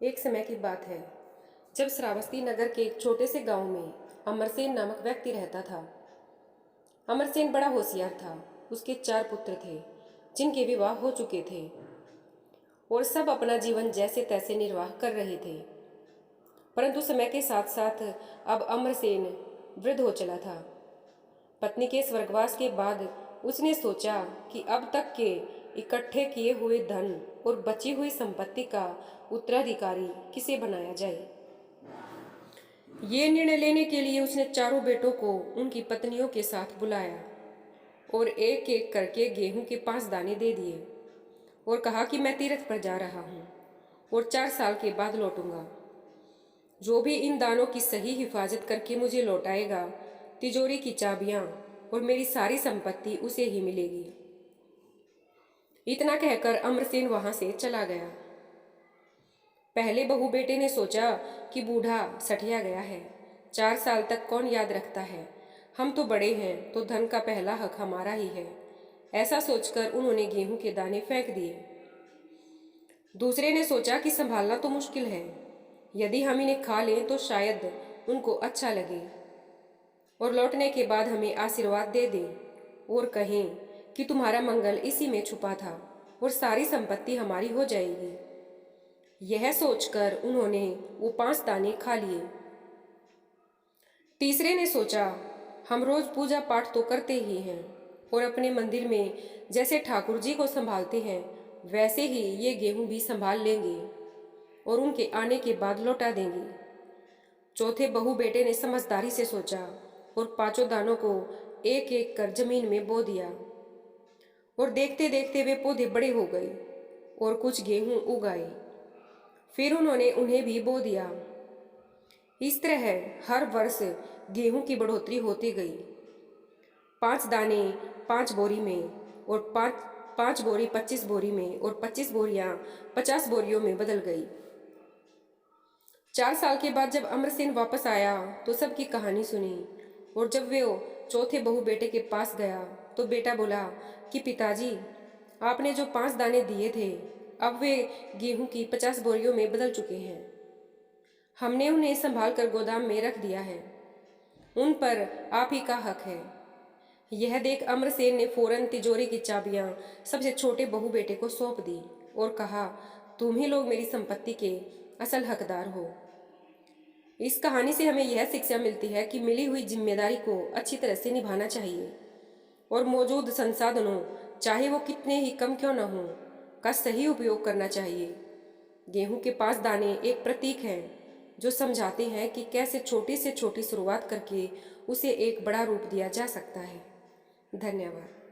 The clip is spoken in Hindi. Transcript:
एक समय की बात है जब श्रावस्ती नगर के एक छोटे से गांव में अमरसेन नामक व्यक्ति रहता था। अमरसेन बड़ा होशियार था। उसके 4 पुत्र थे जिनके विवाह हो चुके थे और सब अपना जीवन जैसे तैसे निर्वाह कर रहे थे। परंतु समय के साथ साथ अब अमरसेन वृद्ध हो चला था। पत्नी के स्वर्गवास के बाद उसने सोचा कि अब तक के इकट्ठे किए हुए धन और बची हुई संपत्ति का उत्तराधिकारी किसे बनाया जाए। ये निर्णय लेने के लिए उसने चारों बेटों को उनकी पत्नियों के साथ बुलाया और एक एक करके गेहूं के 5 दाने दे दिए और कहा कि मैं तीर्थ पर जा रहा हूँ और 4 साल के बाद लौटूंगा। जो भी इन दानों की सही हिफाजत करके मुझे लौटाएगा, तिजोरी की चाबियां और मेरी सारी संपत्ति उसे ही मिलेगी। इतना कहकर अमरसेन वहां से चला गया। पहले बहू बेटे ने सोचा कि बूढ़ा सठिया गया है, 4 साल तक कौन याद रखता है, हम तो बड़े हैं तो धन का पहला हक हमारा ही है। ऐसा सोचकर उन्होंने गेहूं के दाने फेंक दिए। दूसरे ने सोचा कि संभालना तो मुश्किल है, यदि हम इन्हें खा लें तो शायद उनको अच्छा लगे और लौटने के बाद हमें आशीर्वाद दे दें और कहें कि तुम्हारा मंगल इसी में छुपा था और सारी संपत्ति हमारी हो जाएगी। यह सोचकर उन्होंने वो 5 दाने खा लिए। तीसरे ने सोचा हम रोज पूजा पाठ तो करते ही हैं और अपने मंदिर में जैसे ठाकुर जी को संभालते हैं वैसे ही ये गेहूं भी संभाल लेंगे और उनके आने के बाद लौटा देंगे। चौथे बहू बेटे ने समझदारी से सोचा और 5 दानों को एक एक कर जमीन में बो दिया और देखते देखते वे पौधे बड़े हो गए और कुछ गेहूं उग आए। फिर उन्होंने उन्हें भी बो दिया। इस तरह हर वर्ष गेहूं की बढ़ोतरी होती गई। 5 दाने 5 बोरी में और 5 बोरी 25 बोरी में और 25 बोरियां 50 बोरियों में बदल गई। 4 साल के बाद जब अमरसेन वापस आया तो सबकी कहानी सुनी और जब वे चौथे बहू बेटे के पास गया तो बेटा बोला कि पिताजी, आपने जो 5 दाने दिए थे अब वे गेहूं की 50 बोरियों में बदल चुके हैं। हमने उन्हें संभाल कर गोदाम में रख दिया है, उन पर आप ही का हक है। यह देख अमरसेन ने फौरन तिजोरी की चाबियां सबसे छोटे बहू बेटे को सौंप दी और कहा, तुम ही लोग मेरी संपत्ति के असल हकदार हो। इस कहानी से हमें यह शिक्षा मिलती है कि मिली हुई जिम्मेदारी को अच्छी तरह से निभाना चाहिए और मौजूद संसाधनों, चाहे वो कितने ही कम क्यों न हों, का सही उपयोग करना चाहिए। गेहूं के 5 दाने एक प्रतीक हैं जो समझाते हैं कि कैसे छोटी से छोटी शुरुआत करके उसे एक बड़ा रूप दिया जा सकता है। धन्यवाद।